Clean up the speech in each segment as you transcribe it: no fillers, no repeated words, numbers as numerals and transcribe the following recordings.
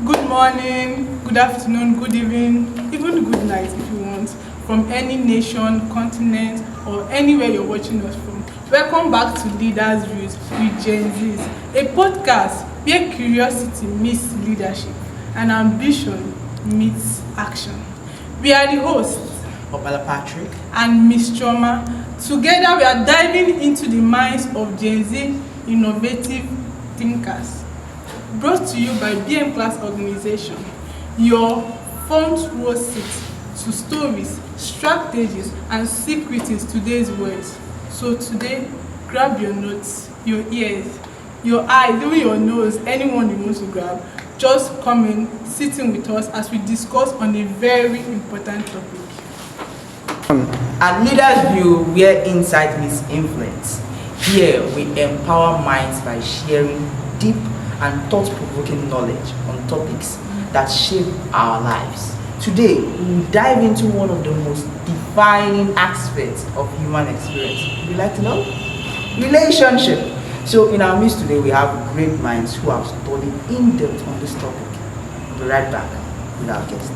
Good morning, good afternoon, good evening, even good night if you want, from any nation, continent, or anywhere you're watching us from. Welcome back to Leaders Views with Gen Z's, a podcast where curiosity meets leadership and ambition meets action. We are the hosts, Opala Patrick and Miss Choma. Together we are diving into the minds of Gen Z innovative thinkers. Brought to you by BM Class Organization, your front row seat to stories, strategies, and secrets in today's world. So today, grab your notes, your ears, your eyes, even your nose, anyone you want to grab. Just come in, sitting with us as we discuss on a very important topic. and Leaders View, where insight meets influence. Here we empower minds by sharing deep and thought-provoking knowledge on topics that shape our lives. Today, we will dive into one of the most defining aspects of human experience. Would you like to know? Relationship. So in our midst today, we have great minds who have studied in depth on this topic. We'll be right back with our guest.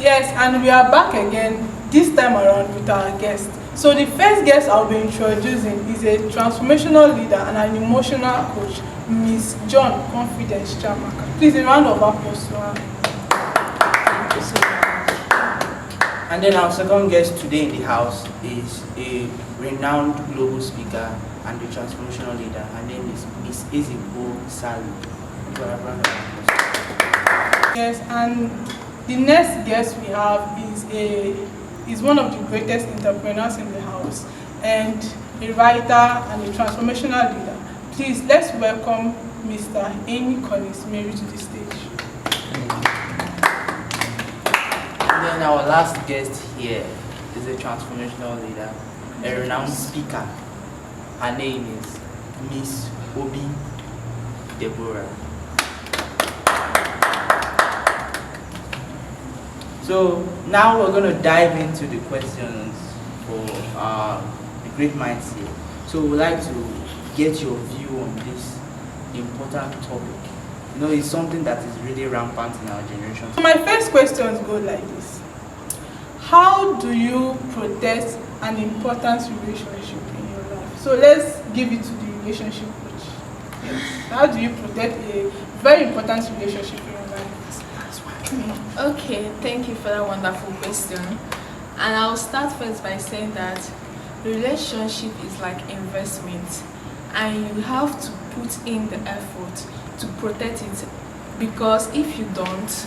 Yes, and we are back again, this time around with our guest. So the first guest I'll be introducing is a transformational leader and an emotional coach, Miss John Confidence Chamaka. Please, a round of applause to her. Thank you so much. And then our second guest today in the house is a renowned global speaker and a transformational leader. Her name is Miss Ezigbo Salu. Yes, and the next guest we have is one of the greatest entrepreneurs in the house and a writer and a transformational leader. Please, let's welcome Mr. Amy Collins Mary to the stage. And then our last guest here is a transformational leader, a renowned speaker. Her name is Miss Obi Deborah. So now we're going to dive into the questions for the great minds here. So we'd like to get your view on this important topic. You know, it's something that is really rampant in our generation. So my first questions go like this. How do you protect an important relationship in your life? So let's give it to the relationship coach. Yes. How do you protect a very important relationship in your life? Okay, thank you for that wonderful question. And I'll start first by saying that relationship is like investment, and you have to put in the effort to protect it, because if you don't,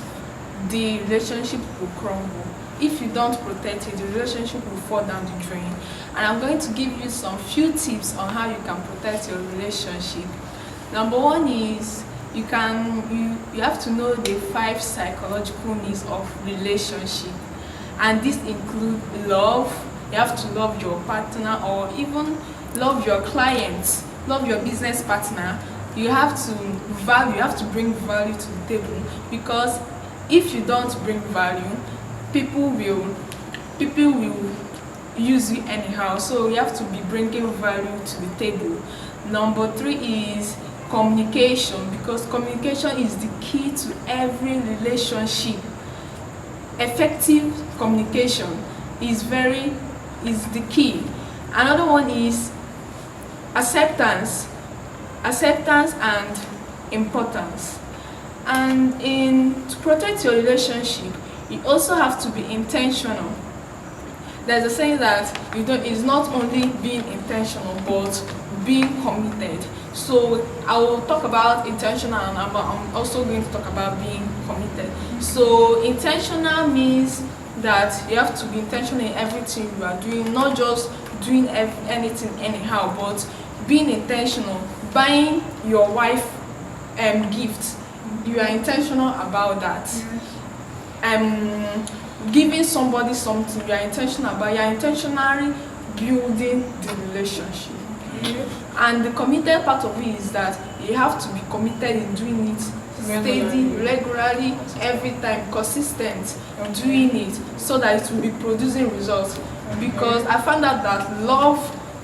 the relationship will crumble. If you don't protect it, the relationship will fall down the drain. And I'm going to give you some few tips on how you can protect your relationship. Number one is you have to know the 5 psychological needs of relationship, and this include love. You have to love your partner, or even love your clients, love your business partner. You have to bring value to the table, because if you don't bring value, people will use you anyhow. So you have to be bringing value to the table. Number 3 is communication, because communication is the key to every relationship. Effective communication is the key. Another one is acceptance and importance. And to protect your relationship, you also have to be intentional. There's a saying that it's not only being intentional but being committed. So I will talk about intentional, and I'm also going to talk about being committed. So intentional means that you have to be intentional in everything you are doing, not just doing anything anyhow, but being intentional. Buying your wife gifts, you are intentional about that. Giving somebody something, you are intentional about. You are intentionally building the relationship. And the committed part of it is that you have to be committed in doing it steady, regularly, every time, consistent, doing it, so that it will be producing results. Because I found out that love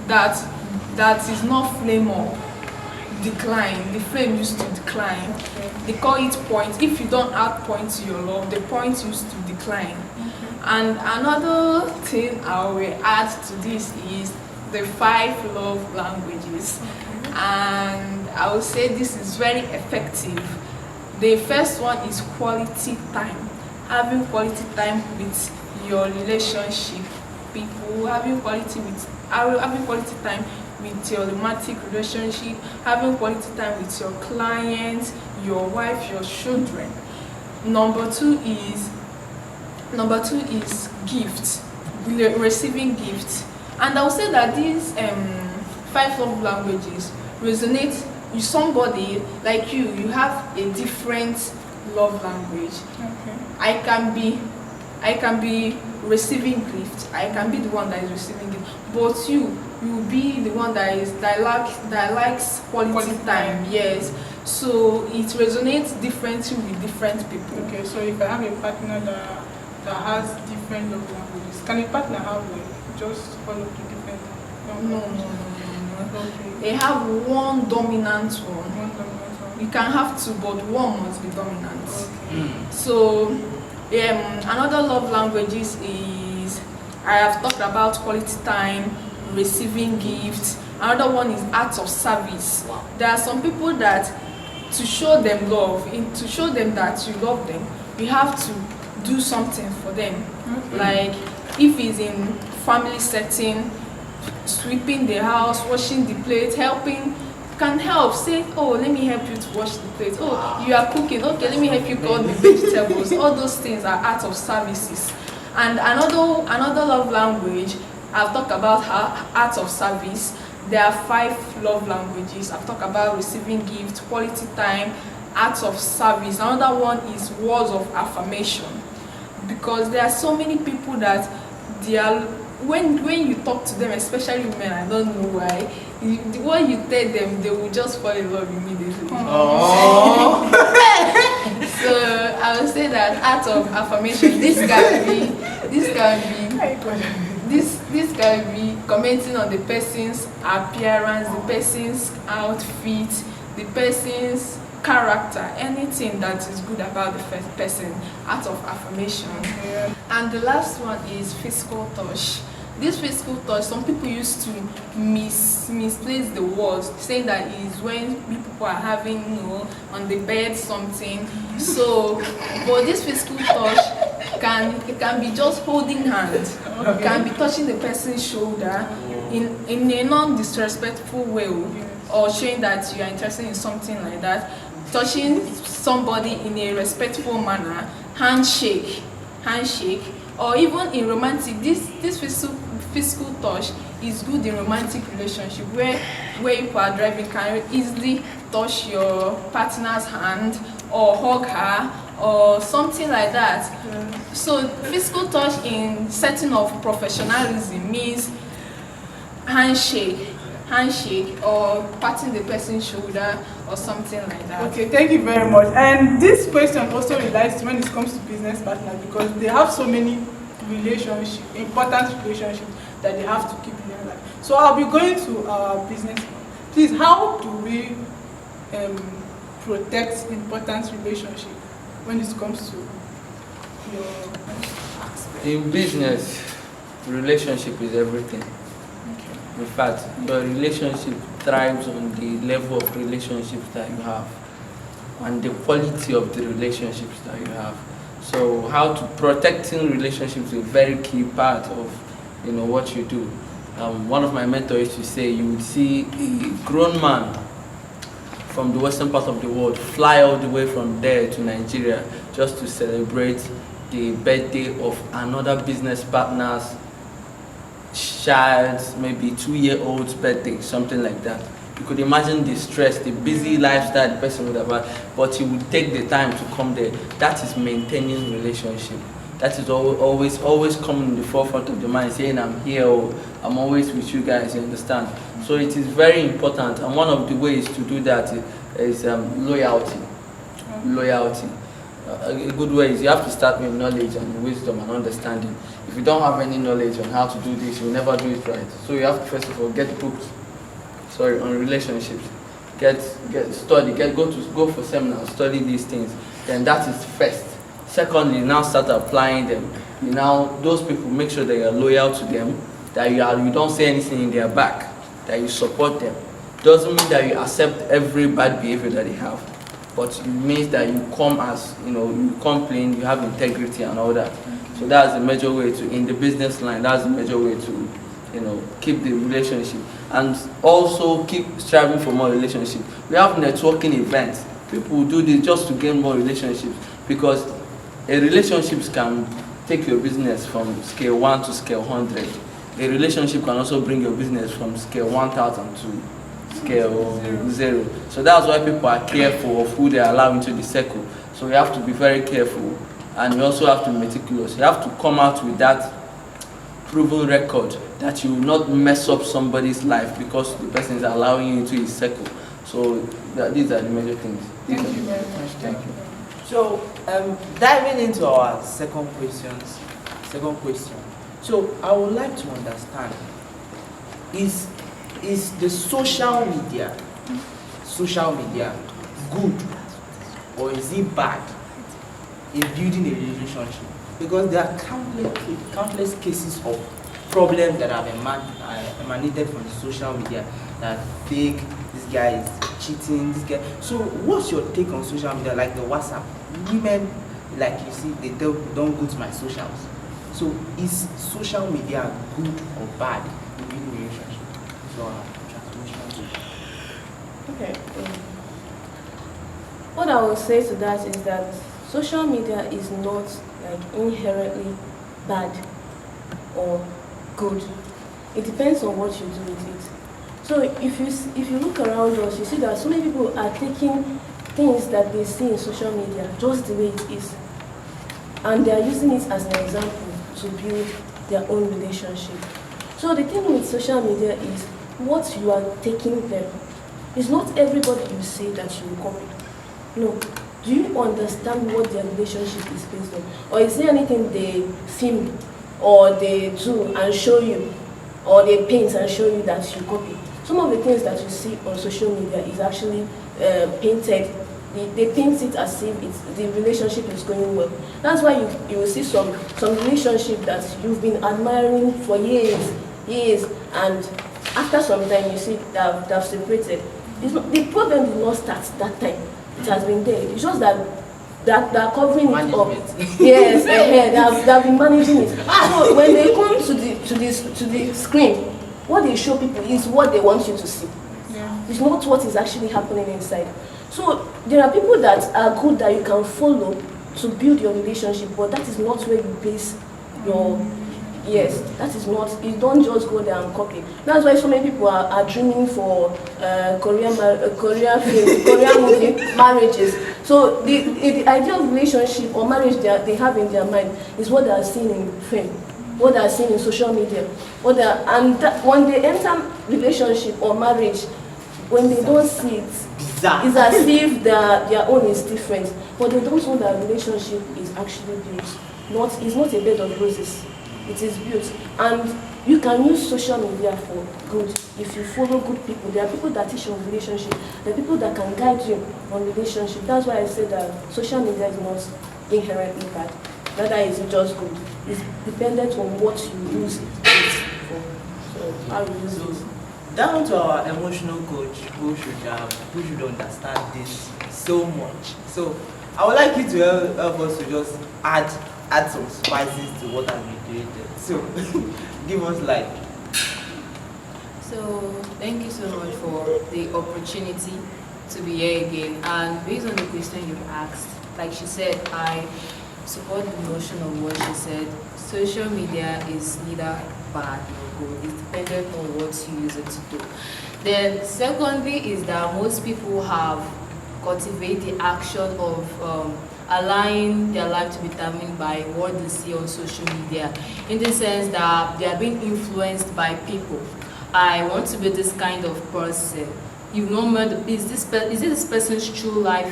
that is not flame up decline. The flame used to decline. They call it point. If you don't add point to your love, the point used to decline. And another thing I will add to this is the 5 love languages. And I will say this is very effective. The first one is quality time. Having quality time with your relationship people, having quality time with your romantic relationship, having quality time with your clients, your wife, your children. Number two is gifts, receiving gifts. And I will say that these 5 love languages resonate with somebody like you. You have a different love language. I can be receiving gifts. I can be the one that is receiving it, but you will be the one that likes quality time. Yes. So it resonates differently with different people. Okay, so if I have a partner that has different love languages, can a partner have like just all of the different love languages? No. Okay. They have one dominant one. One dominant one. You can have 2, but one must be dominant. Okay. So another love languages is, I have talked about quality time, receiving gifts. Another one is acts of service. There are some people that, to show them love, to show them that you love them, you have to do something for them. Like if it's in family setting, sweeping the house, washing the plate, helping, can help. Say, oh, let me help you to wash the plate. Oh, you are cooking. Okay, let me help you cut the vegetables. All those things are acts of services. And another love language, I've talked about acts of service. There are 5 love languages. I've talked about receiving gifts, quality time, acts of service. Another one is words of affirmation. Because there are so many people that they are, when you talk to them, especially women, I don't know why, when you tell them, they will just fall in love immediately. Oh. So I would say that act of affirmation, this can be commenting on the person's appearance, the person's outfit, the person's character, anything that is good about the first person, act of affirmation. And the last one is physical touch. This physical touch, some people used to misplace the words, saying that is when people are having, on the bed something. So, but this physical touch can be just holding hands, can be touching the person's shoulder in a non-disrespectful way, or showing that you are interested in something like that. Touching somebody in a respectful manner, handshake, or even in romantic. This physical touch is good in romantic relationship where people are driving, can easily touch your partner's hand or hug her or something like that. So physical touch in setting of professionalism means handshake or patting the person's shoulder or something like that. Okay, thank you very much. And this question also relates when it comes to business partners, because they have so many important relationships that they have to keep in their life. So I'll be going to our business. Please, how do we protect important relationship when it comes to your aspect? In business, relationship is everything. In fact, your relationship thrives on the level of relationships that you have and the quality of the relationships that you have. So how to protecting relationships is a very key part of what you do. One of my mentors used to say, you would see a grown man from the western part of the world fly all the way from there to Nigeria just to celebrate the birthday of another business partner's child's maybe 2-year-old's birthday, something like that. You could imagine the stress, the busy lifestyle the person would have had, but he would take the time to come there. That is maintaining relationship. That is always coming in the forefront of the mind, saying I'm here, or I'm always with you guys, you understand? So it is very important, and one of the ways to do that is loyalty. Loyalty. A good way is you have to start with knowledge and wisdom and understanding. If you don't have any knowledge on how to do this, you'll never do it right. So you have to first of all get booked on relationships. go for seminars, study these things. Then that is first. Secondly, now start applying them. Those people, make sure that you are loyal to them, that you don't say anything in their back, that you support them. Doesn't mean that you accept every bad behavior that they have, but it means that you come as, you complain, you have integrity and all that. So that's a major way to, in the business line, that's a major way to, keep the relationship, and also keep striving for more relationship. We have networking events. People do this just to gain more relationships, because a relationship can take your business from scale 1 to scale 100. A relationship can also bring your business from scale 1,000 to scale 0. So that's why people are careful of who they allow into the circle. So you have to be very careful, and you also have to be meticulous. You have to come out with that proven record that you will not mess up somebody's life because the person is allowing you into his circle. So these are the major things. Thank you very much. Thank you. So diving into our second question. So I would like to understand, is the social media good, or is it bad in building a relationship? Because there are countless cases of problems that have emanated from the social media, that fake, this guy is cheating, this guy. So what's your take on social media, like the WhatsApp? Women, like you see, they tell people, don't go to my socials. So is social media good or bad in building a relationship? So Okay. What I will say to that is that social media is not inherently bad or good. It depends on what you do with it. So if you look around us, you see that so many people are taking things that they see in social media just the way it is, and they are using it as an example to build their own relationship. So the thing with social media is what you are taking them. It's not everybody you say that you will copy. No. Do you understand what their relationship is based on? Or is there anything they film or they do and show you, or they paint and show you that you copy? Some of the things that you see on social media is actually painted. They paint it as if the relationship is going well. That's why you will see some relationship that you've been admiring for years, and after some time you see that they've separated. The problem did not start that time. It has been there. It's just that they're covering it up. Yes, they've been managing it. So when they come to the screen, what they show people is what they want you to see. Yeah. It's not what is actually happening inside. So there are people that are good that you can follow to build your relationship, but that is not where you base your. Yes, that is not. You don't just go there and copy. That's why so many people are dreaming for Korean film, Korean movie marriages. So the idea of relationship or marriage they have in their mind is what they are seeing in film, what they are seeing in social media, when they enter relationship or marriage, when they don't see it, it's as if their own is different. But they don't know that relationship is actually built. It's not a bed of roses. It is built, and you can use social media for good if you follow good people. There are people that teach on relationship. There are people that can guide you on relationship. That's why I say that social media is not inherently bad. Neither is it just good. It's dependent on what you use it for. So how you use it. Down to our emotional coach who should understand this so much. So I would like you to help us to just add some spices to what has been created. So give us light. So thank you so much for the opportunity to be here again. And based on the question you've asked, like she said, I support the notion of what she said. Social media is neither bad nor good. It's dependent on what you use it to do. Then secondly is that most people have cultivated the action of allowing their life to be determined by what they see on social media, in the sense that they are being influenced by people. I want to be this kind of person. You've not met, is this person's true life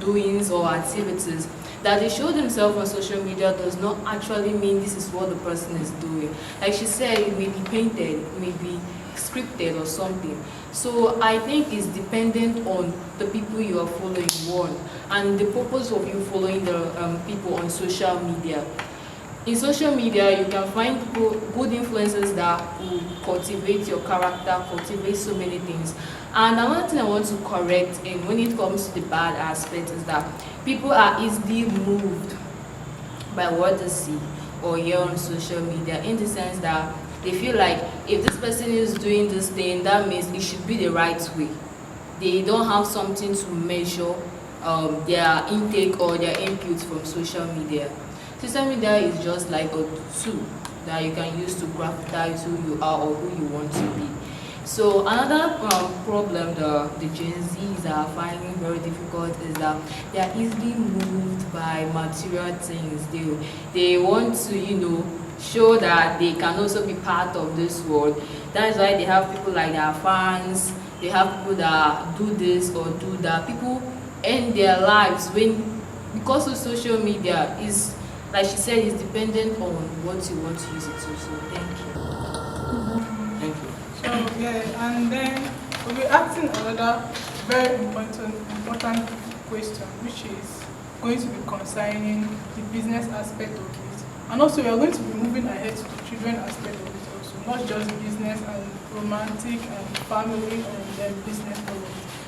doings or activities that they show themselves on social media does not actually mean this is what the person is doing. Like she said, it may be painted, it may be scripted or something. So I think it's dependent on the people you are following, one, and the purpose of you following the people on social media. In social media, you can find good influencers that will cultivate your character, cultivate so many things. And another thing I want to correct in when it comes to the bad aspect is that people are easily moved by what they see or hear on social media, in the sense that they feel like if this person is doing this thing, that means it should be the right way. They don't have something to measure their intake or their input from social media. Social media is just like a tool that you can use to graphitize who you are or who you want to be. So another problem the Gen Zs are finding very difficult is that they are easily moved by material things. They want to, show that they can also be part of this world. That is why they have people like their fans, they have people that do this or do that. People end their lives because of social media is, like she said, is dependent on what you want to use it to. So thank you. Thank you. So yeah, and then we'll be asking another very important question, which is going to be concerning the business aspect of it. And also we are going to be moving ahead to the children aspect of it also, not just business and romantic and family and then business problems.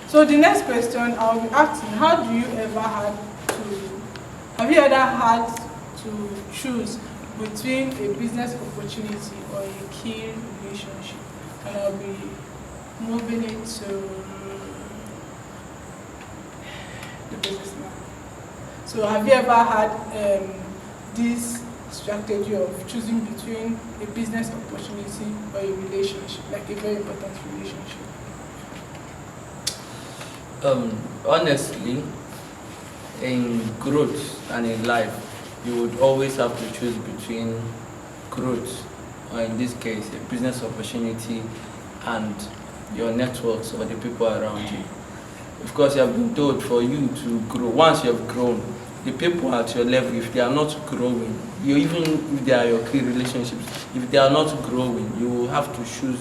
So the next question I'll be asking, have you ever had to choose between a business opportunity or a key relationship? And I'll be moving it to the businessman. So have you ever had this strategy of choosing between a business opportunity or a relationship, like a very important relationship? Honestly, in growth and in life, you would always have to choose between growth, or in this case, a business opportunity, and your networks or the people around you. Of course, you have been told for you to grow. Once you have grown, the people at your level, if they are not growing, even if they are your key relationships, if they are not growing, you will have to choose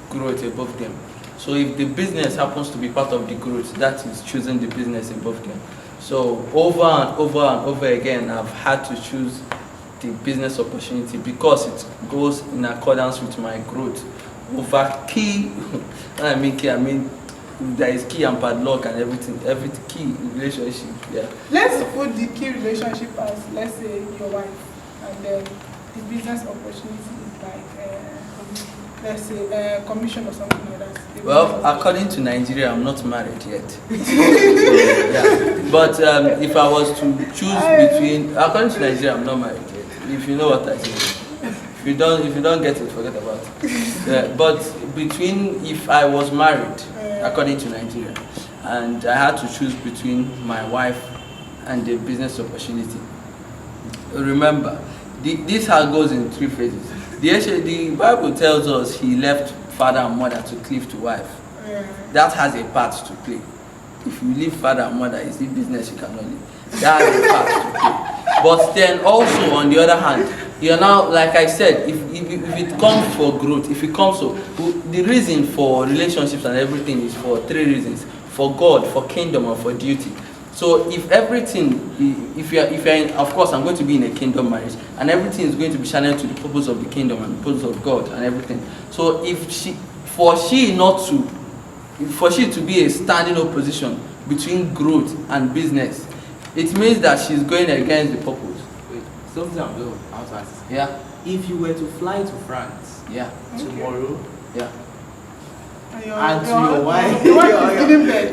growth above them. So if the business happens to be part of the growth, that is choosing the business above them. So over and over and over again, I've had to choose the business opportunity because it goes in accordance with my growth over key. I mean there is key and padlock and everything, every key relationship. Yeah. Let's put the key relationship as, let's say, your wife, and then the business opportunity is like, let's say, commission or something like that. Well, according to Nigeria, I'm not married yet. So, yeah. But if I was to choose between, according to Nigeria, I'm not married yet. If you know what I say. If you don't get it, forget about it. But between, if I was married, according to Nigeria, and I had to choose between my wife and the business opportunity. Remember, this goes in 3 phases. The Bible tells us he left father and mother to cleave to wife. That has a part to play. If you leave father and mother, it's the business you cannot leave. That has a part to play. But then also, on the other hand, you're now, like I said, if it comes for growth, if it comes to, the reason for relationships and everything is for 3 reasons: for God, for kingdom, and for duty. So if everything, if you're in, of course I'm going to be in a kingdom marriage, and everything is going to be channeled to the purpose of the kingdom and the purpose of God and everything. So for she to be a standing opposition between growth and business, it means that she's going against the purpose. Wait, something I'm going to ask. Yeah. If you were to fly to France, Yeah. tomorrow, Yeah. And your wife,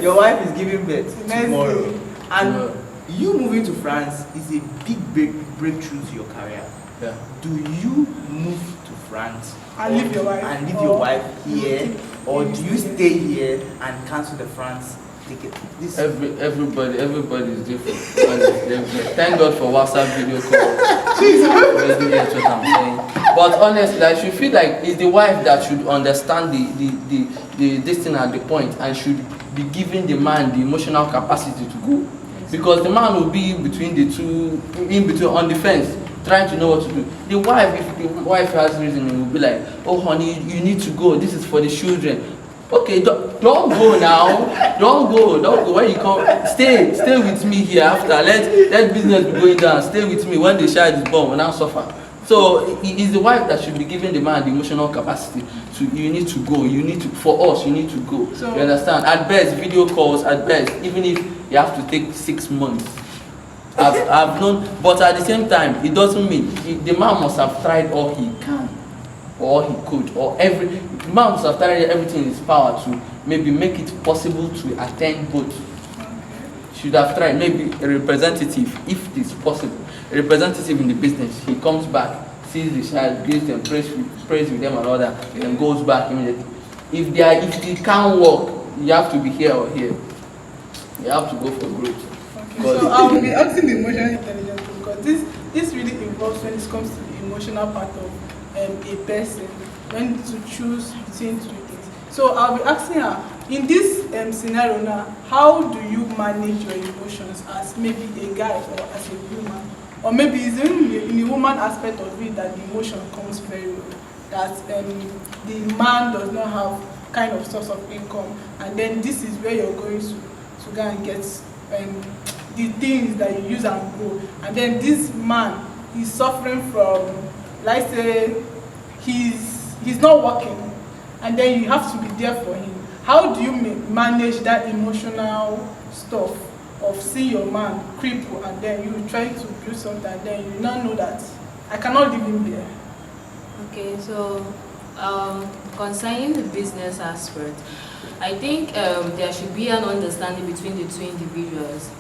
your wife is giving birth tomorrow, and you moving to France is a big breakthrough to your career. Yeah. Do you move to France and leave your wife here, or do you stay here and cancel the France ticket? Everybody is different. Thank God for WhatsApp video call. That's what I'm saying. But honestly, I should feel like it's the wife that should understand this thing at the point, and should be giving the man the emotional capacity to go, because the man will be between the two, in between, on the fence. trying to know what to do. The wife, if the wife has reasoning, will be like, oh honey, you need to go. This is for the children. Okay, don't go now. Don't go. When you come, stay with me here after. Let business be going down. Stay with me. When the child is born, will not suffer. So it's the wife that should be giving the man the emotional capacity to, you need to go. For us, you need to go. So, you understand? At best, video calls. At best, even if you have to take 6 months. I've known, but at the same time, it doesn't mean the man must have tried all he can, or he could, or the man must have tried everything in his power to maybe make it possible to attend both. Should have tried maybe a representative, if it's possible, a representative in the business. He comes back, sees the child, gives them praise with them and all that, then goes back immediately. If they can't work, you have to be here or here. You have to go for growth. So I will be asking the emotional intelligence because this really involves when it comes to the emotional part of a person, when to choose between two things. So I'll be asking her, in this scenario now, how do you manage your emotions as maybe a guy or as a woman? Or maybe it's in the woman aspect of it that the emotion comes very well, that the man does not have kind of source of income, and then this is where you're going to go and get the things that you use and grow, and then this man is suffering from, like say, he's not working, and then you have to be there for him. How do you manage that emotional stuff of seeing your man cripple, and then you try to do something, and then you now know that I cannot leave him there? Okay, so concerning the business aspect, I think there should be an understanding between the two individuals.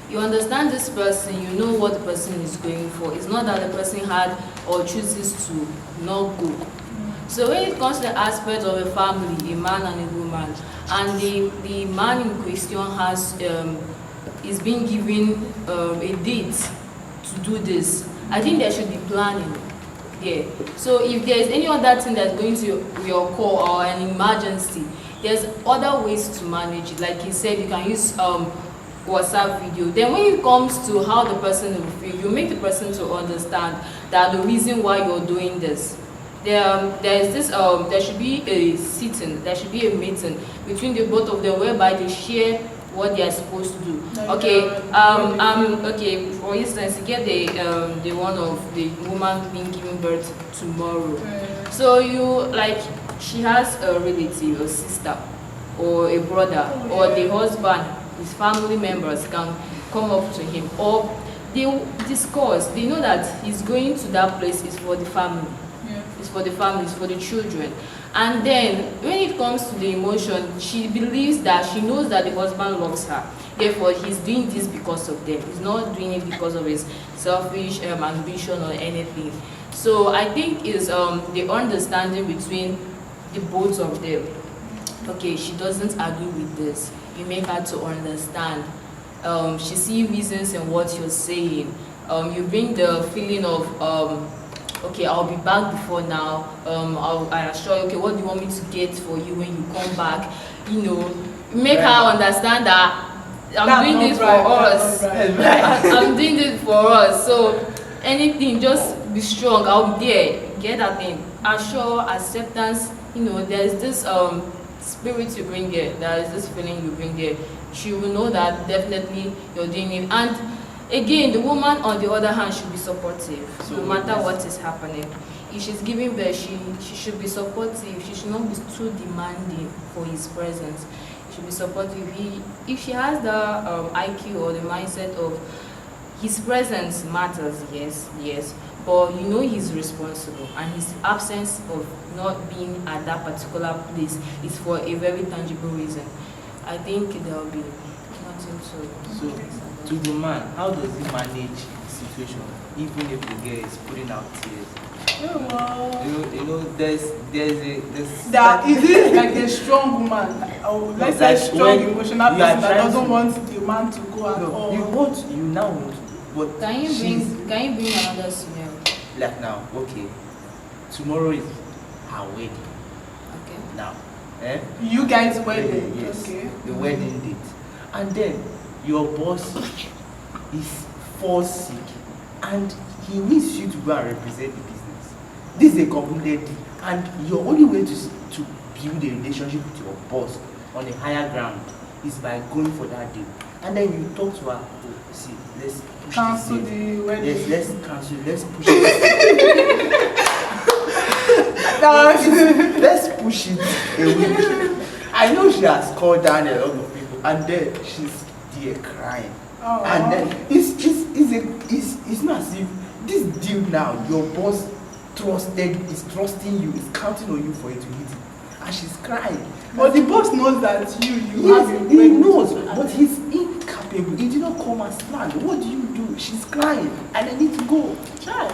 You understand this person, you know what the person is going for. It's not that the person had or chooses to not go. So when it comes to the aspect of a family, a man and a woman, and the man in question is being given a date to do this, I think there should be planning. Yeah. So if there is any other thing that's going to your call or an emergency, there's other ways to manage it. Like you said, you can use WhatsApp video. Then when it comes to how the person will feel, you make the person to understand that the reason why you're doing this. There should be a sitting, there should be a meeting between the both of them whereby they share what they are supposed to do. Okay, okay, for instance, you get the one of the woman being given birth tomorrow. So she has a relative, a sister, or a brother, or the husband, his family members can come up to him, or they discuss, they know that he's going to that place is for the family. It's for the family, it's for the children. And then when it comes to the emotion, she believes that she knows that the husband loves her. Therefore, he's doing this because of them. He's not doing it because of his selfish ambition or anything. So I think it's the understanding between the both of them. Okay, she doesn't agree with this. You make her to understand. She sees reasons in what you're saying. You bring the feeling of okay, I'll be back before now. I assure you, okay, what do you want me to get for you when you come back? You know, make her understand that I'm doing this for us. I'm doing this for us. So anything, just be strong. I'll be there. Get that thing. Assure, acceptance. You know, there's this spirit you bring there. There is this feeling you bring there. She will know that definitely you're doing it. And again, the woman on the other hand should be supportive, so no matter what is happening. If she's giving birth, she should be supportive. She should not be too demanding for his presence. She should be supportive. If she has the IQ or the mindset of his presence matters, yes, but you know he's responsible, and his absence of not being at that particular place is for a very tangible reason. I think there will be nothing to. So, to the man, how does he manage the situation, even if the girl is putting out tears? You know, there's that is it like a strong woman, or let's say strong emotional person that doesn't want the man to go at all. You now want, but can you bring another scenario? Like now, okay, tomorrow is her wedding. Okay. Now, you guys' wedding, yes, okay. the wedding date, and then your boss is fall sick, and he needs you to go and represent the business. This is a completed deal, and your only way to build a relationship with your boss on a higher ground is by going for that deal. And then you talk to her, oh, see, let's push Cancel this the deal. wedding. Yes, let's cancel, let's push it. Let's push it away. I know she has called down a lot of people, and then she's there crying. Oh, And then it's not as if this deal now, your boss is trusting you, is counting on you for it to hit it. And she's crying. but the boss knows that you Yes, have a he wedding knows, to but he's incapable. He did not come as planned. What do you do? She's crying, and I need to go. Child.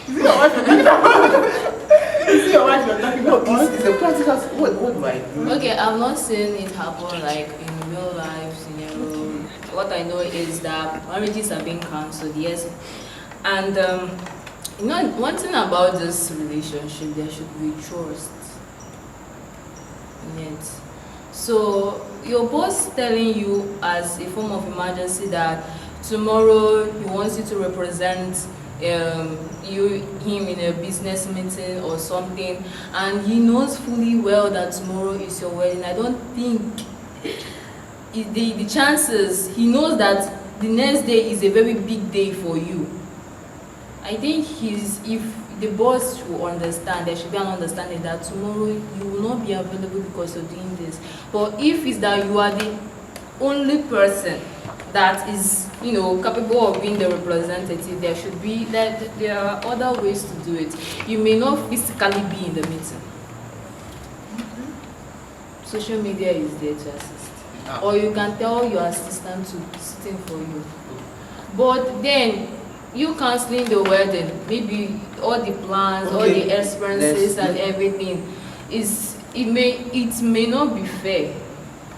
Is it your wife you're talking about? Is it your wife you're talking No, about? it's a practical. What do I do? Okay, I'm not saying it happen like in real life scenario. What I know is that marriages are being cancelled, yes. And you know, one thing about this relationship, there should be trust in it. So your boss telling you as a form of emergency that tomorrow he wants you to represent him in a business meeting or something, and he knows fully well that tomorrow is your wedding. I don't think the chances, he knows that the next day is a very big day for you. I think if the boss will understand, there should be an understanding that tomorrow you will not be available because of doing this. But if it's that you are the only person that is, you know, capable of being the representative, there should be that there are other ways to do it. You may not physically be in the meeting. Social media is there to assist, or you can tell your assistant to sit in for you. But then you canceling the wedding, maybe all the plans, all the expenses and everything, it may not be fair.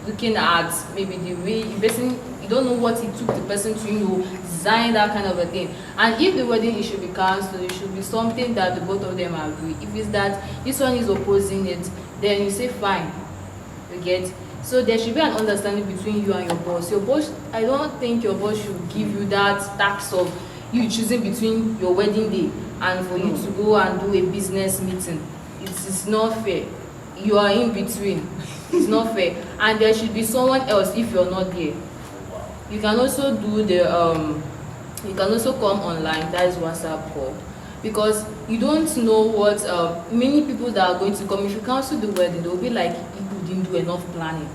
Looking at maybe the way the person, you don't know what it took the person to, you know, design that kind of a thing. And if the wedding it should be cancelled, it should be something that the both of them agree. If it's that this one is opposing it, then you say fine. You get? So there should be an understanding between you and your boss. Your boss, I don't think your boss should give you that tax of you choosing between your wedding day and for you to go and do a business meeting. It is not fair. You are in between. It's not fair. And there should be someone else if you're not there. You can also do the you can also come online, that is WhatsApp call, because you don't know what many people that are going to come. If you cancel the wedding, they'll be like, you didn't do enough planning.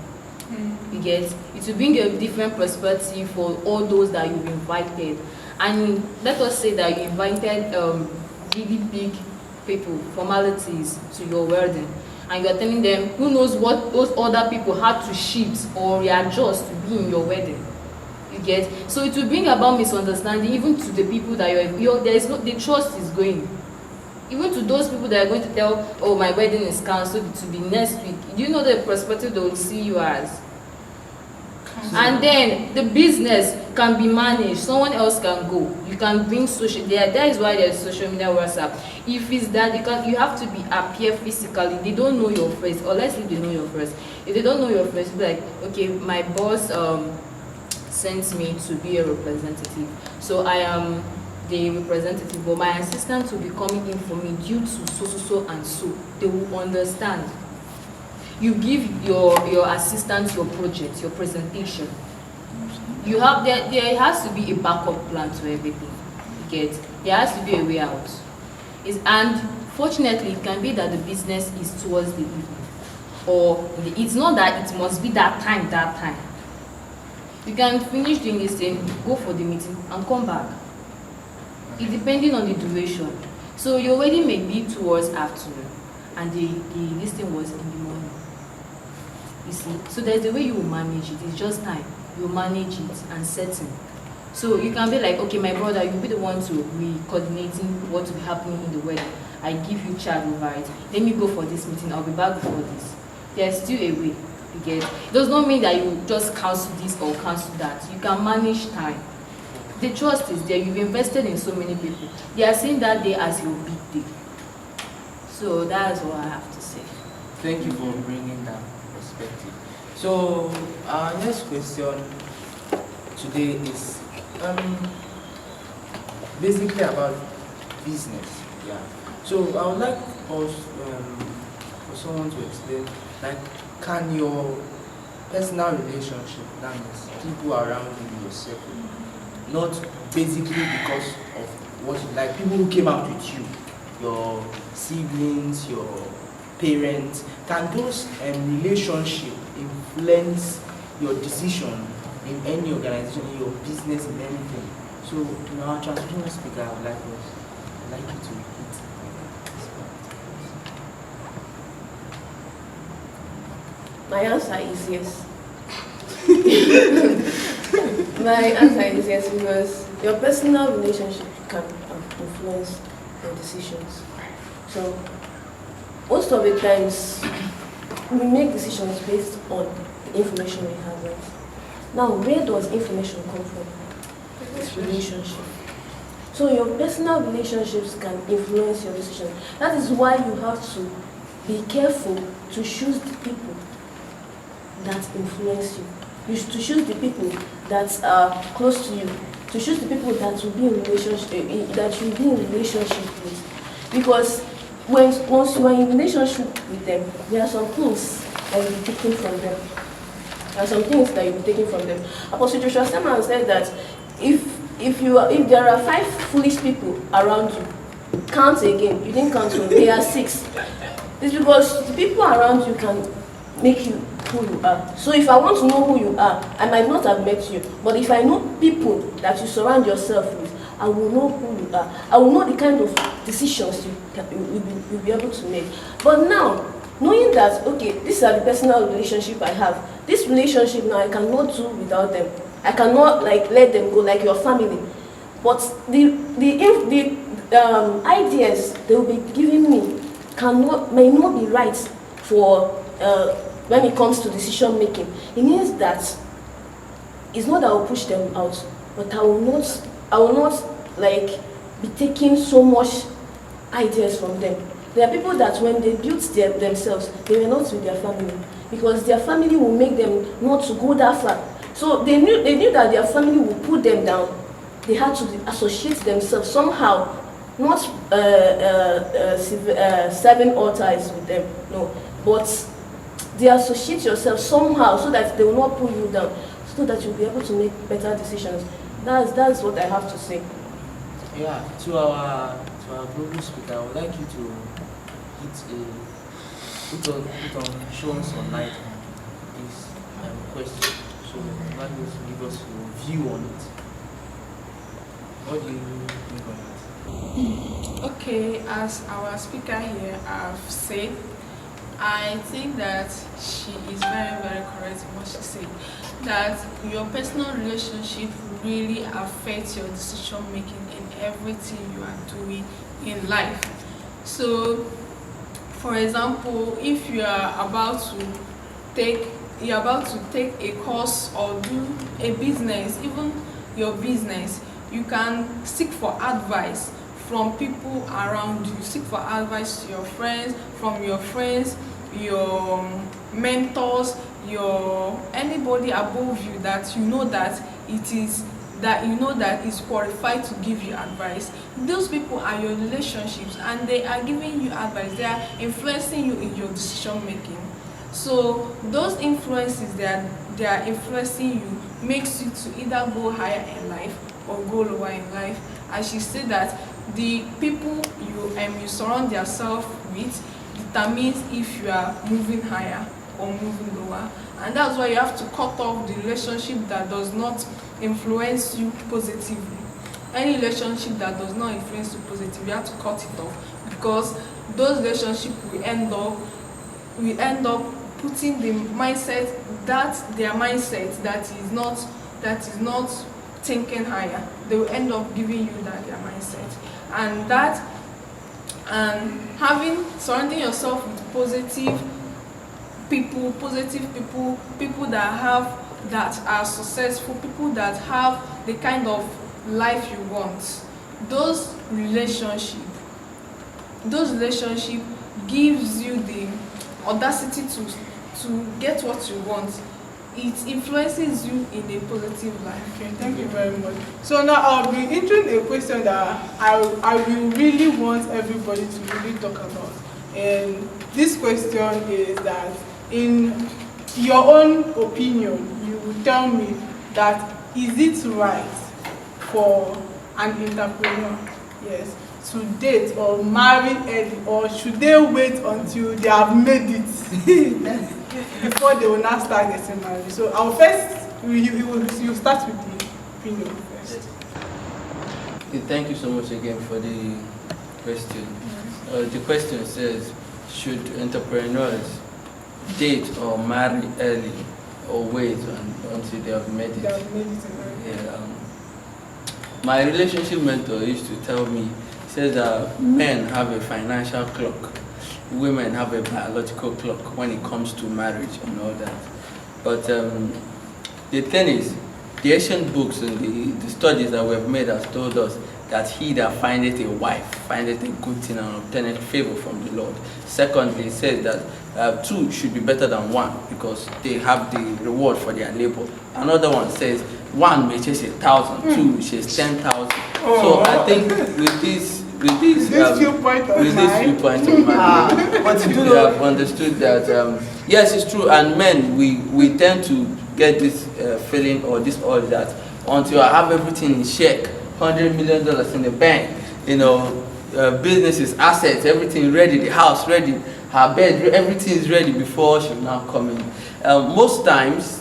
You get? It will bring a different perspective for all those that you've invited. And let us say that you invited really big people, formalities to your wedding, and you are telling them who knows what those other people had to shift or readjust to be in your wedding. You get? So it will bring about misunderstanding even to the people that there is no, the trust is going. Even to those people that are going to tell, oh, my wedding is cancelled, it will be next week. Do you know the perspective they will see you as? And then the business can be managed, someone else can go. You can bring social, that is why there's social media, WhatsApp. If it's that, you have to be appear physically. They don't know your face, or let's say they know your face. If they don't know your face, be like, okay, my boss sends me to be a representative. So I am the representative, but my assistant will be coming in for me due to so and so. They will understand. You give your assistant your project, your presentation. You have there has to be a backup plan to everything. You get? There has to be a way out. And fortunately, it can be that the business is towards the evening, or it's not that it must be that time. You can finish doing this thing, go for the meeting, and come back. It depending on the duration. So your wedding may be towards afternoon, and this thing was in the morning. You see, so there's a way you will manage it. It's just time. You manage it and setting. So you can be like, okay, my brother, you'll be the one to be coordinating what will be happening in the wedding. I give you charge over it. Let me go for this meeting. I'll be back before this. There's still a way. You get? It does not mean that you just cancel this or cancel that. You can manage time. The trust is there. You've invested in so many people. They are seeing that day as your big day. So that's what I have to say. Thank you for bringing that perspective. So our next question today is basically about business. Yeah. So I would like us for someone to explain, like, can your personal relationship, that means people around you, your circle, not basically because of what you like, people who came out with you, your siblings, your parents, can those relationship influence your decision in any organization, in your business, in anything? So, our transitional speaker, I would like you to repeat. My answer is yes. My answer is yes, because your personal relationship can influence your decisions. So most of the times we make decisions based on the information we have, right? Now, where does information come from? It's relationship. So your personal relationships can influence your decision. That is why you have to be careful to choose the people that influence you. You should choose the people that are close to you. To choose the people that will be in relationship, with. Because once you are in relationship with them, there are some things that you'll be taking from them. There are some things that you'll be taking from them. Apostle Joshua Selman said that if there are 5 foolish people around you, count again. You didn't count one. There are 6. It's because the people around you can make you who you are. So if I want to know who you are, I might not have met you, but if I know people that you surround yourself with, I will know who you are. I will know the kind of decisions you'll be able to make. But now, knowing that, okay, these are the personal relationship I have, this relationship now I cannot do without them. I cannot let them go like your family. But the ideas they will be giving me may not be right for when it comes to decision making. It means that it's not that I will push them out, but I will not be taking so much ideas from them. There are people that when they built themselves, they were not with their family, because their family will make them not to go that far. So they knew that their family will put them down. They had to associate themselves somehow, not serving altars with them, no, but they associate yourself somehow so that they will not pull you down, so that you'll be able to make better decisions. That's what I have to say. Yeah, to our global speaker, I would like you to show us some light on this question. So, I'd like you to give us your view on it. What do you think on that? Okay, as our speaker here have said, I think that she is very, very correct in what she said. That your personal relationship really affects your decision making in everything you are doing in life. So, for example, if you are about to take a course or do a business, even your business, you can seek for advice from people around you. Seek for advice to your friends, from your friends, your mentors, anybody above you that you know that is qualified to give you advice. Those people are your relationships, and they are giving you advice. They are influencing you in your decision making. So those influences that they are influencing you makes you to either go higher in life or go lower in life. As she said that the people you surround yourself with determines if you are moving higher or moving lower. And that's why you have to cut off the relationship that does not influence you positively. Any relationship that does not influence you positively, you have to cut it off, because those relationships will end up putting their mindset that is not thinking higher. They will end up giving you their mindset, and surrounding yourself with positive people that are successful, people that have the kind of life you want. Those relationship gives you the audacity to get what you want. it influences you in a positive light. Okay, thank you very much. So now I'll be entering a question that I will really want everybody to really talk about. And this question is that, in your own opinion, you will tell me that is it right for an entrepreneur, yes, to date or marry early, or should they wait until they have made it before they will now start getting married? So I'll first, you start with the opinion first. Okay, thank you so much again for the question. The question says, should entrepreneurs date or marry early or wait until they have made it? They have made it Yeah, my relationship mentor used to tell me, he says that men have a financial clock, women have a biological clock when it comes to marriage and all that. But the thing is, the ancient books and the studies that we have made has told us that he that findeth a wife findeth a good thing and obtaineth favor from the Lord. Secondly, it says that two should be better than one because they have the reward for their labor. Another one says one may chase 1,000, two will chase 10,000. So I think with this viewpoint of mine, but you have understood that yes, it's true, and men we tend to get this feeling or this all that until I have everything in check, $100 million in the bank, you know, businesses, assets, everything ready, the house ready, her bed, everything is ready before she will now come in. Most times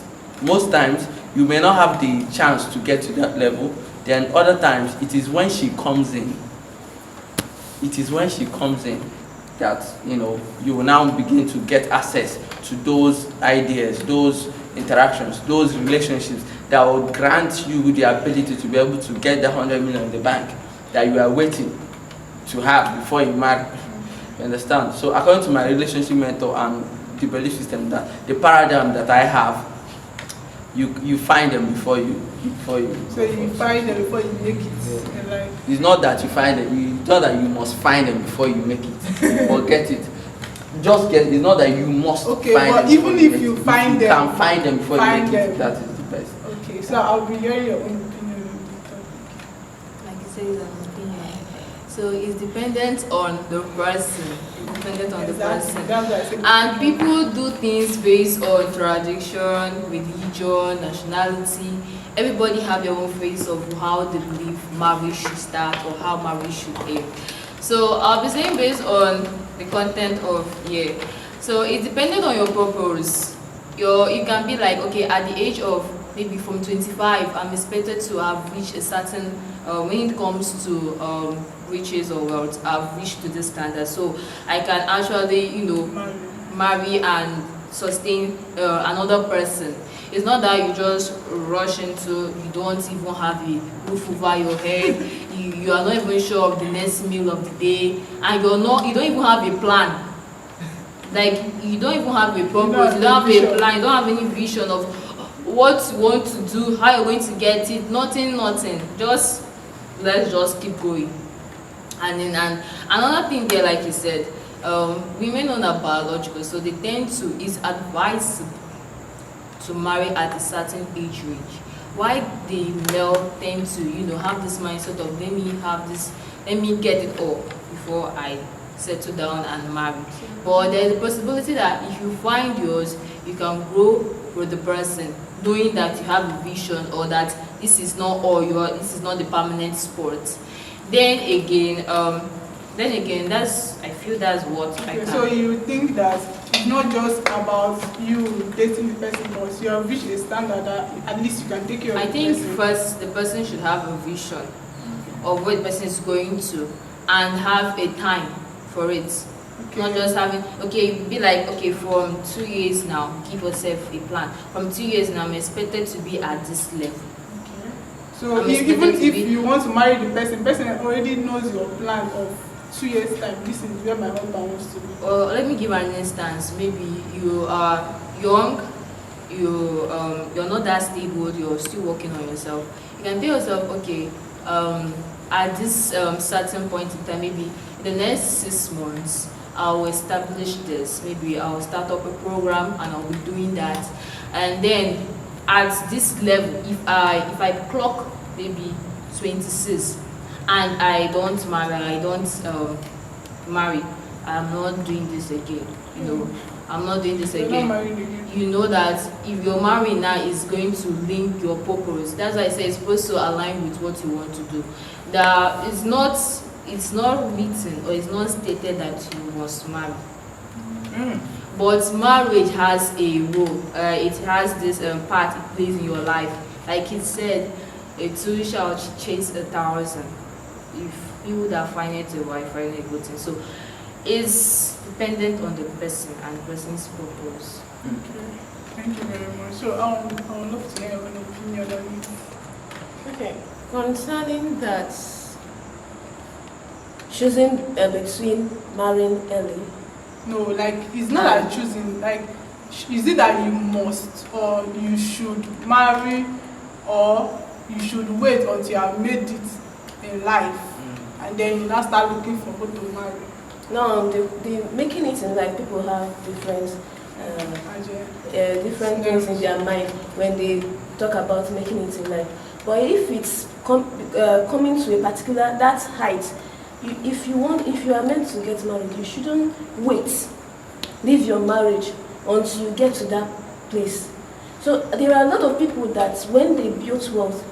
you may not have the chance to get to that level. Then other times it is when she comes in. It is when she comes in that, you know, you will now begin to get access to those ideas, those interactions, those relationships that will grant you the ability to be able to get the 100 million in the bank that you are waiting to have before you marry. You understand? So according to my relationship mentor and the belief system, that the paradigm that I have, you find them before you. So you find them before you make it. Yeah. Like, it's not that you find them. It's not that you must find them before you make it or get it. Just get. It's not that you must. Okay, find but them even if you find them, can find them before you make it. That is the best. Okay, so I'll be hearing your own opinion on the topic. Like you said, an opinion. So it's dependent on the person. It's dependent on the person. And people do things based on tradition, religion, nationality. Everybody have their own face of how they believe marriage should start or how marriage should end. So I'll be saying based on the content of So it's dependent on your purpose. You can be like, okay, at the age of maybe from 25, I'm expected to have reached a certain, when it comes to riches or wealth, I've reached to this standard. So I can actually, you know, marry and sustain another person. It's not that you just rush into, you don't even have a roof over your head, you are not even sure of the next meal of the day, and you don't even have a plan. Like, you don't even have a purpose, you don't have a plan, you don't have any vision of what you want to do, how you're going to get it, nothing. Just, let's just keep going. And then, and another thing there, like you said, women are biological, so they tend to, it's advisable to marry at a certain age range. Why the male tend to, you know, have this mindset of let me get it all before I settle down and marry. But there's a possibility that if you find yours, you can grow with the person, knowing that you have a vision or that this is not this is not the permanent sport. Then again, I feel that's what I can. So you think that it's not just about you dating the person, but you have reached a standard that at least you can take care of the person. I think first the person should have a vision of what the person is going to and have a time for it. Okay. Not just having, okay, be like, okay, from 2 years now, give yourself a plan. From 2 years now, I'm expected to be at this level. Okay. So even if you want to marry the person already knows your plan of 2 years time, this is where my husband wants to be. Let me give an instance. Maybe you are young, you're not that stable, you're still working on yourself. You can tell yourself, okay, at this certain point in time, maybe in the next 6 months, I'll establish this. Maybe I'll start up a program and I'll be doing that. And then at this level, if I clock maybe 26 and I don't marry, I'm not doing this again. You know, I'm not doing this You're again. not married again. You know that if you're married now, it's going to link your purpose. That's why I say it's supposed to align with what you want to do. That it's not written or it's not stated that you must marry. But marriage has a role. It has this part it plays in your life. Like it said, a two shall chase 1,000. If you that find it a wife, find it a good thing. So it's dependent on the person and the person's purpose. Okay. Thank you very much. So I would love to hear your opinion on it. Okay, concerning that, choosing between marrying early. No, like it's not like choosing. Like, is it that you must or you should marry, or you should wait until you have made it in life, and then you now start looking for who to marry? No, the making it in life, people have different things in their mind when they talk about making it in life. But if it's coming to a particular that height, if you are meant to get married, you shouldn't wait, leave your marriage until you get to that place. So there are a lot of people that when they build wealth,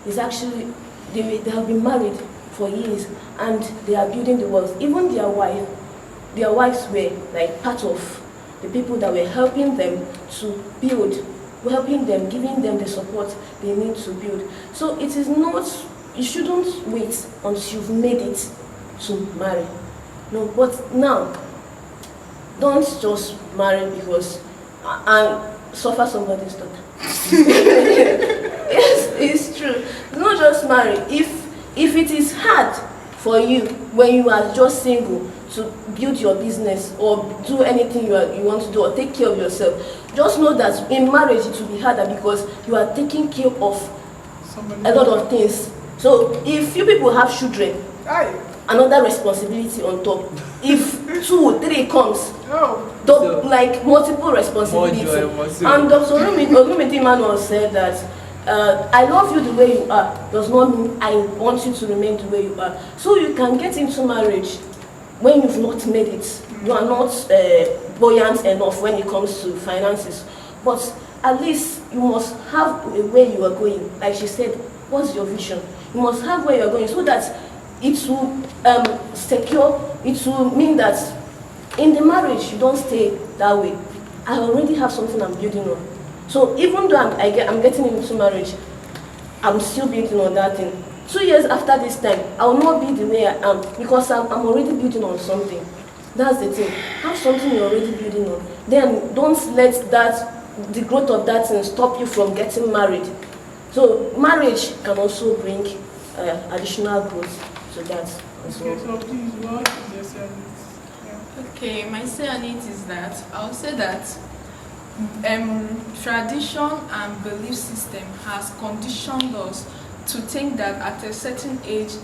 is actually they have been married for years and they are building the wealth. Even their wives were like part of the people that were helping them to build, helping them, giving them the support they need to build. So it is not, you shouldn't wait until you've made it to marry. No, but now, don't just marry because and suffer somebody's daughter. Yes, it's true. Not just marry. If it is hard for you when you are just single to build your business or do anything you want to do or take care of yourself, just know that in marriage it will be harder because you are taking care of a lot of things. So if you people have children, another responsibility on top. If 2, 3 comes, like multiple responsibilities. And Dr. Olumide Emmanuel said that I love you the way you are does not mean I want you to remain the way you are. So you can get into marriage when you've not made it. You are not buoyant enough when it comes to finances. But at least you must have a way you are going. Like she said, what's your vision? You must have where you are going so that it will secure, it will mean that in the marriage you don't stay that way. I already have something I'm building on. So even though I'm getting into marriage, I'm still building on that thing. 2 years after this time, I will not be the way I am because I'm already building on something. That's the thing. Have something you're already building on. Then don't let the growth of that thing stop you from getting married. So marriage can also bring additional growth. So that's also. Okay, so please, what is your service? Yeah. Okay, my say on it is that I'll say that tradition and belief system has conditioned us to think that at a certain age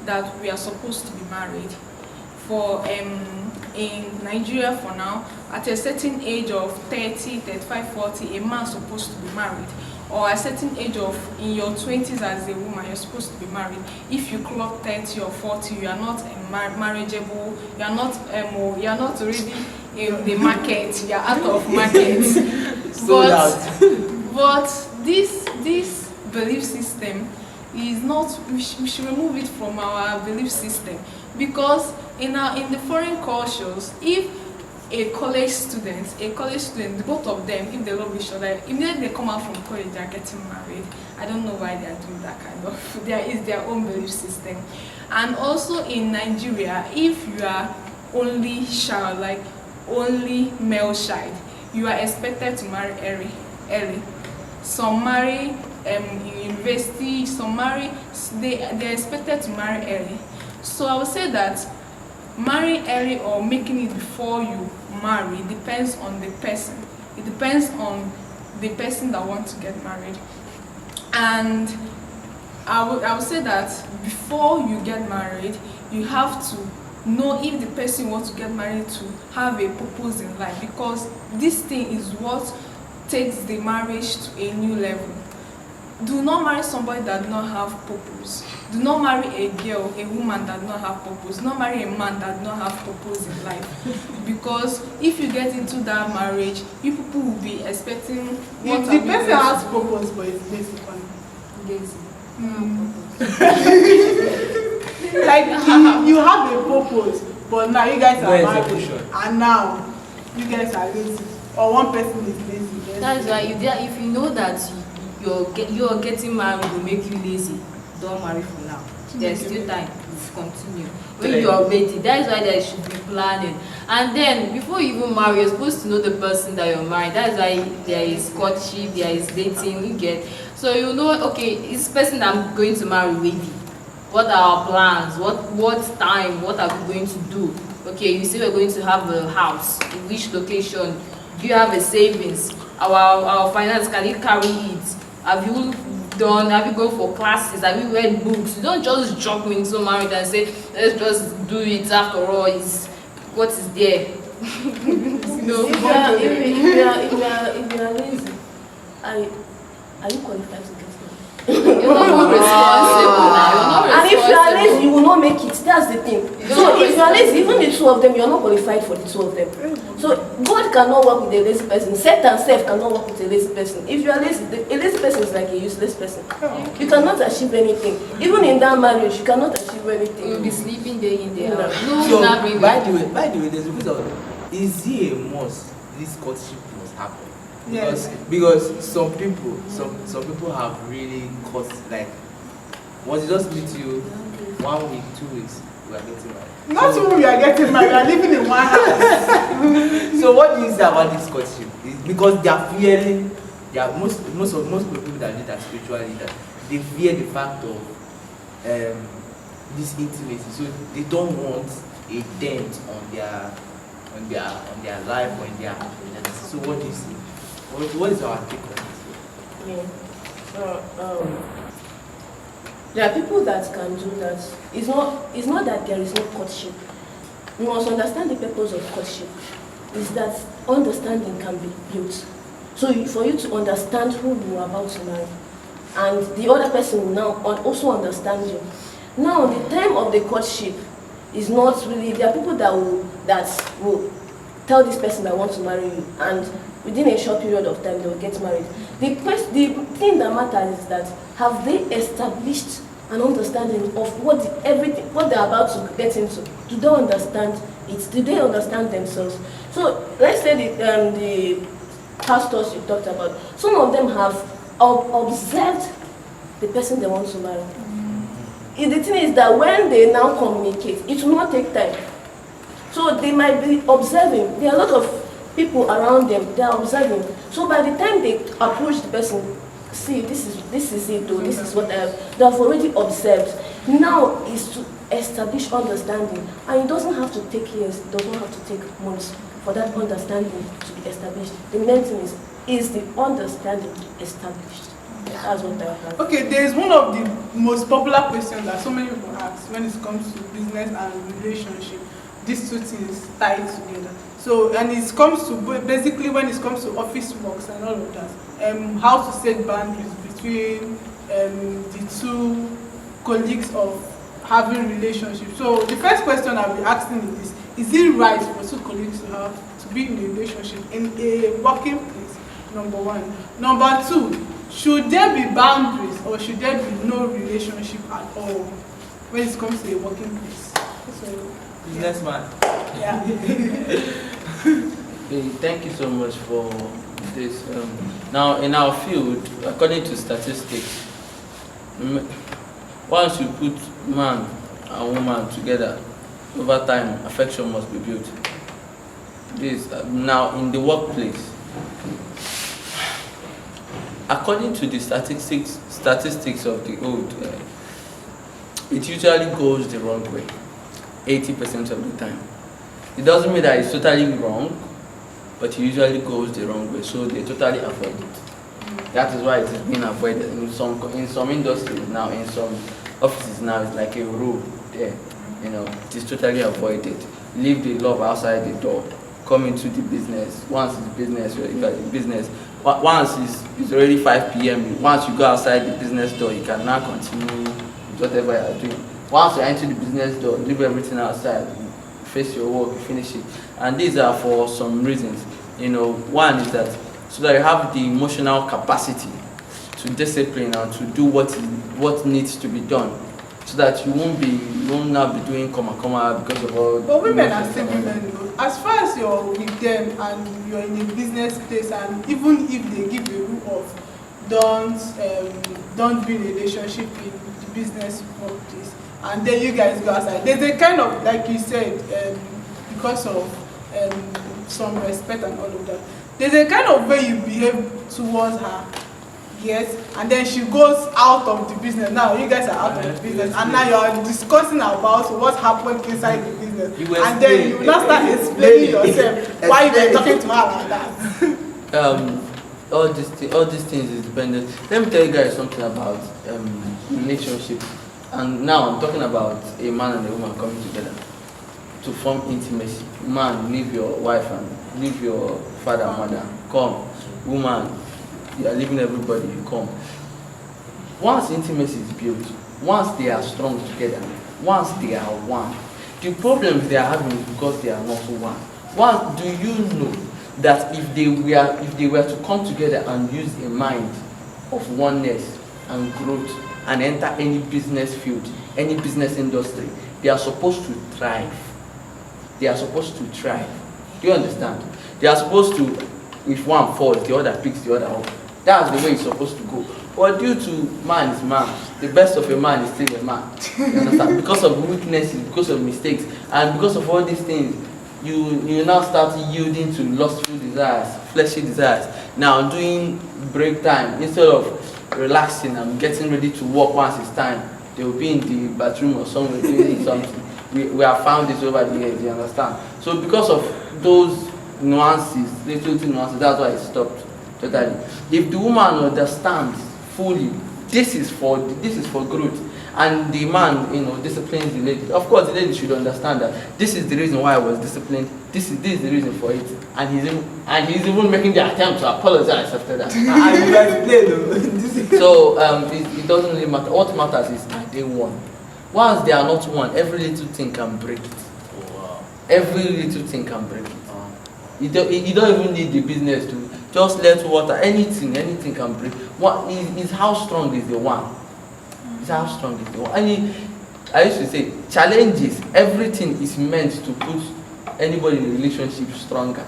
that we are supposed to be married. For in Nigeria for now, at a certain age of 30, 35, 40, a man is supposed to be married. Or at a certain age of in your 20s as a woman, you're supposed to be married. If you clock 30 or 40, you are not marriageable. You are not already in the market. You are out of market. But this belief system is not. We should remove it from our belief system, because in the foreign cultures, if a college student, both of them, if they love each other, immediately they come out from college, they are getting married. I don't know why they are doing that kind of. There is their own belief system. And also in Nigeria, if you are only child, like only male child, you are expected to marry early. Some marry in university, some marry, they are expected to marry early. So I would say that marrying early or making it before you marry depends on the person. It depends on the person that wants to get married. And I would say that before you get married, you have to know if the person wants to get married to have a purpose in life, because this thing is what takes the marriage to a new level. Do not marry somebody that does not have purpose. Do not marry a girl, a woman that does not have purpose. Do not marry a man that does not have purpose in life. Because if you get into that marriage, you people will be expecting what If the person has purpose but it's basically Lazy. like you have a purpose, but now you guys are No married, execution. and now you guys are lazy, or one person is lazy. That's why if you know that you're getting married will make you lazy, don't marry for now. There's still time to continue. When you are ready, that is why there should be planning. And then before you even marry, you're supposed to know the person that you're married. That is why there is courtship, there is dating, you get. So you know, okay, this person I'm going to marry ready. What are our plans? What time? What are we going to do? Okay, you say we're going to have a house. In which location? Do you have a savings? Our finance, can you carry it? Have you gone for classes? Have you read books? You don't just jump into marriage and say, let's just do it. After all, is what is there? No. If you are lazy, are you qualified to get married? You're not responsible now. You're not And if you are lazy, responsible. you will not make it. That's the thing. So if you are lazy, even the two of them, you are not qualified for the two of them. So God cannot work with a lazy person. Satan self cannot work with a lazy person. If you are lazy, a lazy person is like a useless person. You cannot achieve anything. Even in that marriage, you cannot achieve anything. You'll be sleeping day in, day out. No. No, So, not really. by the way, there's a bit of, is it a must this courtship must happen? Yes. Because some people have really caused, like, once you just meet you 1 week, 2 weeks, we are getting married. Not So- who we are getting married, we are living in one house. So what do you say about this courtship? Is because they are fearing, most people that lead are spiritual leaders, they fear the fact of this intimacy. So they don't want a dent on their life or in their happiness. So what do you see? What is our take on this? There are people that can do that. It's not that there is no courtship. You must understand the purpose of courtship. Is that understanding can be built. So for you to understand who you are about to marry, and the other person will now also understand you. Now, the time of the courtship is not really. There are people that will tell this person I want to marry you, and within a short period of time they will get married. The thing that matters is that have they established an understanding of what they're about to get into? Do they understand it? Do they understand themselves? So let's say the pastors you talked about, some of them have observed the person they want to marry. The thing is that when they now communicate, it will not take time. So they might be observing. There are a lot of people around them, they are observing. So by the time they approach the person, see, this is it, though, this is what they have already observed. Now is to establish understanding. And it doesn't have to take years, it doesn't have to take months for that understanding to be established. The main thing is the understanding established. That's what I have. Okay, there is one of the most popular questions that so many people ask when it comes to business and relationship. These two things tied together. So, and it comes to basically when it comes to office works and all of that, how to set boundaries between the two colleagues of having relationships. So, the first question I'll be asking is it right for two colleagues to be in a relationship in a working place? Number one. Number two, should there be boundaries or should there be no relationship at all when it comes to a working place? So, Businessman. yeah. Okay, thank you so much for this. Now, in our field, according to statistics, once you put man and woman together, over time, affection must be built. This now in the workplace. According to the statistics of the old, it usually goes the wrong way, 80% of the time. It doesn't mean that it's totally wrong, but it usually goes the wrong way, so they totally avoid it. That is why it is being avoided in some industries now, in some offices now. It's like a rule there. it is totally avoided. Leave the love outside the door. Come into the business. Once it's business, you got the business. Once it's already 5 p.m. Once you go outside the business door, you can now continue with whatever you are doing. Once you enter the business door, leave everything outside. Face your work, you finish it. And these are for some reasons. One is that so that you have the emotional capacity to discipline and to do what needs to be done, so that you won't now be doing comma because of all. But women are still women, though. As far as you're with them and you're in a business place, and even if they give you a rule of don't be in a relationship in the business workplace, and then you guys go outside, there's a kind of, like you said, because of some respect and all of that, there's a kind of way you behave towards her. Yes, and then she goes out of the business. Now you guys are out of the business, and now you are discussing about what happened inside the business, and then you now start explaining yourself why you were talking to her like that. All these things is dependent. Let me tell you guys something about relationship. And now I'm talking about a man and a woman coming together to form intimacy. Man, leave your wife and leave your father and mother. Come, woman, you are leaving everybody, you come. Once intimacy is built, once they are strong together, once they are one, the problems they are having is because they are not one. Do you know that if they were to come together and use a mind of oneness and growth and enter any business field, any business industry, they are supposed to thrive. They are supposed to thrive. Do you understand? They are supposed to, if one falls, the other picks the other up. That's the way it's supposed to go. But due to man is man, the best of a man is still a man. You understand? Because of weaknesses, because of mistakes, and because of all these things, you now start yielding to lustful desires, fleshy desires. Now doing break time, instead of relaxing and getting ready to work once it's time, they will be in the bathroom or somewhere doing something. We have found this over the years, you understand? So because of those nuances, little nuances, that's why it stopped totally. If the woman understands fully, this is for growth, and the man, disciplines the lady. Of course, the lady should understand that this is the reason why I was disciplined. This is the reason for it, and he's even making the attempt to apologize after that. So it doesn't really matter. What matters is are they one. Once they are not one, every little thing can break it. Wow. Every little thing can break it. You don't even need the business to just let water. Anything can break. What is how strong is the one? Is how strong is the one? I used to say challenges. Everything is meant to put anybody in a relationship stronger.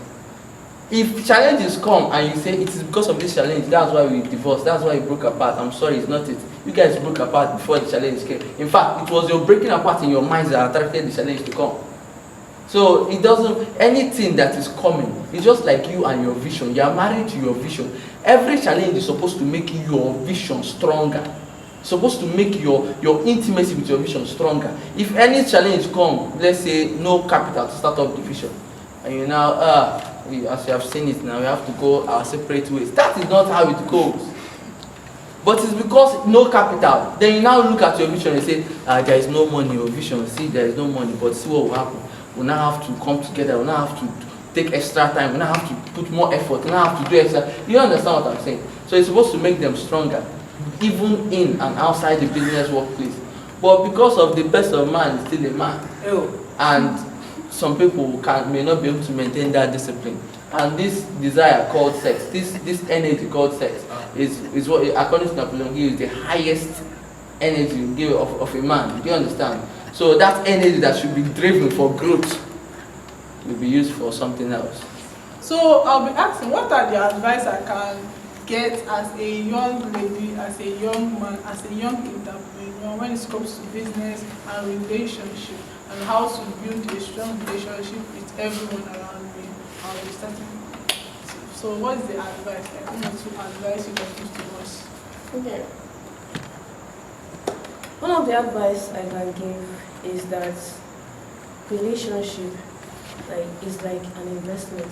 If challenges come and you say it is because of this challenge, that's why we divorced, that's why we broke apart. I'm sorry, it's not it. You guys broke apart before the challenge came. In fact, it was your breaking apart in your minds that attracted the challenge to come. So it doesn't, anything that is coming, it's just like you and your vision. You are married to your vision. Every challenge is supposed to make your vision stronger. It's supposed to make your intimacy with your vision stronger. If any challenge comes, let's say no capital to start up the vision, and you now, as you have seen it now, we have to go our separate ways. That is not how it goes. But it's because no capital. Then you now look at your vision and say, there is no money. Your vision, see, there is no money. But see what will happen. We now have to come together. We now have to take extra time. We now have to put more effort. We now have to do extra. You understand what I'm saying? So it's supposed to make them stronger, even in and outside the business workplace. But because of the best of man is still a man. And some people may not be able to maintain that discipline. And this desire called sex, this energy called sex, is what, according to Napoleon Hill, is the highest energy of a man. Do you understand? So that energy that should be driven for growth will be used for something else. So I'll be asking, what are the advice I can get as a young lady, as a young man, as a young entrepreneur when it comes to business and relationship, and how to build a strong relationship with everyone around me? I'll be starting. So what is the advice? I want to advise you to give to us. Okay. One of the advice I can give is that relationship is like an investment.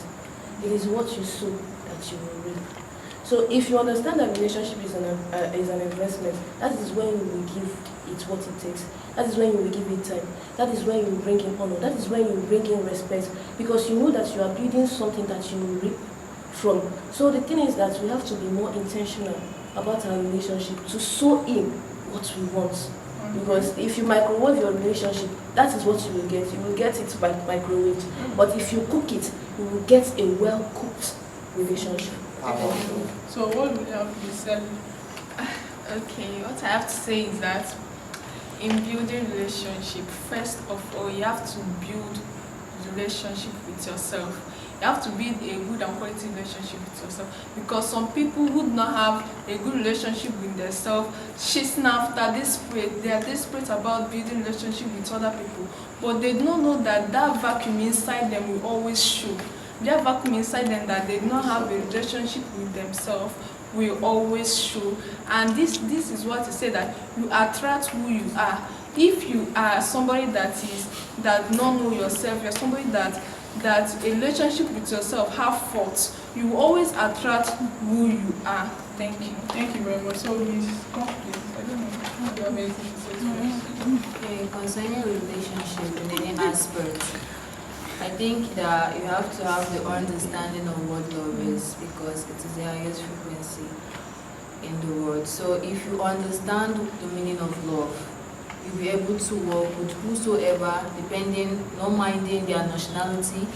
It is what you sow that you will reap. So if you understand that relationship is an investment, that is when you will give it what it takes. That is when you will give it time. That is when you will bring in honor. That is when you will bring in respect, because you know that you are building something that you will reap from. So the thing is that we have to be more intentional about our relationship to sow in what we want. Because if you microwave your relationship, that is what you will get. You will get it by microwave. But if you cook it, you will get a well-cooked relationship. So what would have you said? Okay, what I have to say is that in building relationship, first of all, you have to build relationship with yourself. You have to build a good and quality relationship with yourself, because some people would not have a good relationship with themselves, chasing after desperate. They are desperate about building relationship with other people, but they don't know that that vacuum inside them will always show. That vacuum inside them that they don't have a relationship with themselves will always show. And this is what to say, that you attract who you are. If you are somebody that don't know yourself, you're somebody that a relationship with yourself have faults, you always attract who you are. Thank you. Thank you very much. So please, please. I don't know. Do you have anything to say to us? Okay, concerning relationship in any aspect, I think that you have to have the understanding of what love is, because it is the highest frequency in the world. So if you understand the meaning of love, you'll be able to work with whosoever, depending, not minding their nationality,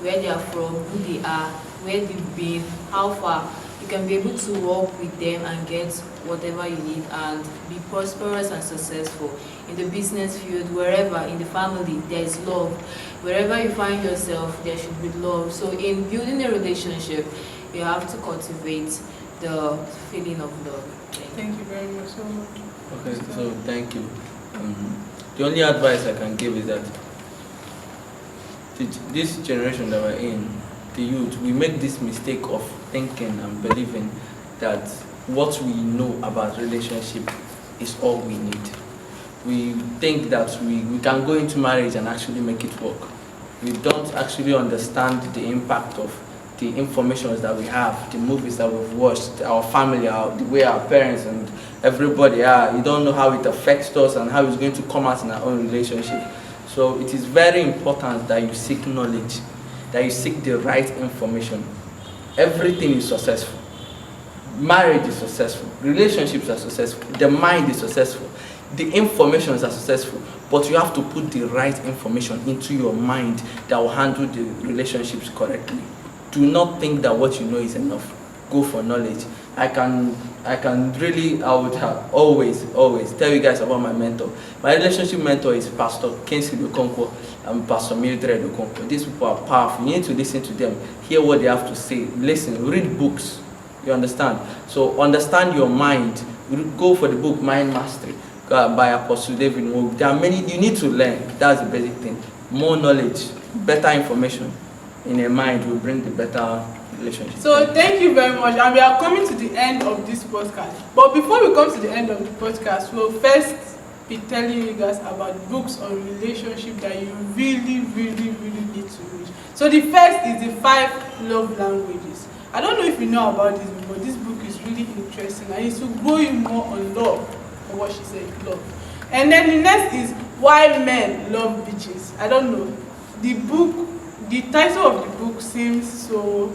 where they are from, who they are, where they've been, how far. You can be able to work with them and get whatever you need and be prosperous and successful. In the business field, wherever, in the family, there is love. Wherever you find yourself, there should be love. So in building a relationship, you have to cultivate the feeling of love. Thank you very much. So Okay, so thank you. The only advice I can give is that this generation that we're in, the youth, we make this mistake of thinking and believing that what we know about relationship is all we need. We think that we can go into marriage and actually make it work. We don't actually understand the impact of the information that we have, the movies that we've watched, our family, the way our parents and everybody are. You don't know how it affects us and how it's going to come out in our own relationship. So it is very important that you seek knowledge, that you seek the right information. Everything is successful. Marriage is successful. Relationships are successful. The mind is successful. The informations are successful. But you have to put the right information into your mind that will handle the relationships correctly. Do not think that what you know is enough. Go for knowledge. I would have always tell you guys about my mentor. My relationship mentor is Pastor Kingsley Okonkwo and Pastor Mildred Okonkwo. These people are powerful. You need to listen to them, hear what they have to say, listen, read books. You understand? So understand your mind. Go for the book Mind Mastery by Apostle David. There are many you need to learn. That's the basic thing. More knowledge, better information in a mind will bring the better relationship. So thank you very much, and we are coming to the end of this podcast. But before we come to the end of the podcast, we'll first be telling you guys about books on relationship that you really need to read. So the first is the 5 love languages. I don't know if you know about this, but this book is really interesting and it will grow you more on love, or what she said, love. And then the next is Why Men Love Bitches. I don't know. The title of the book seems so,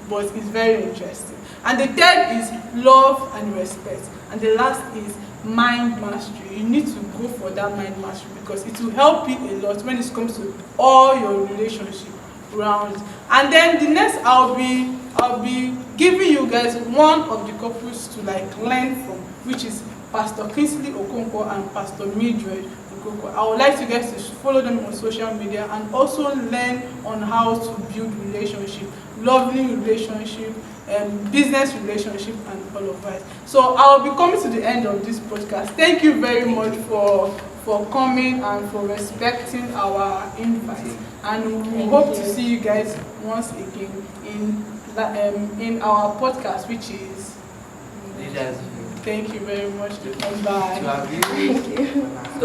but it's very interesting. And the third is Love and Respect. And the last is Mind Mastery. You need to go for that mind mastery because it will help you a lot when it comes to all your relationship rounds. And then the next I'll be giving you guys one of the couples to learn from, which is Pastor Kingsley Okonkwo and Pastor Mildred Okonkwo. I would like you guys to follow them on social media and also learn on how to build relationship, lovely relationship, business relationship, and all of that. So I'll be coming to the end of this podcast. Thank you very much for coming and for respecting our invite. And we hope to see you guys once again in our podcast, which is Leaders. Thank you very much. Bye. To our viewers.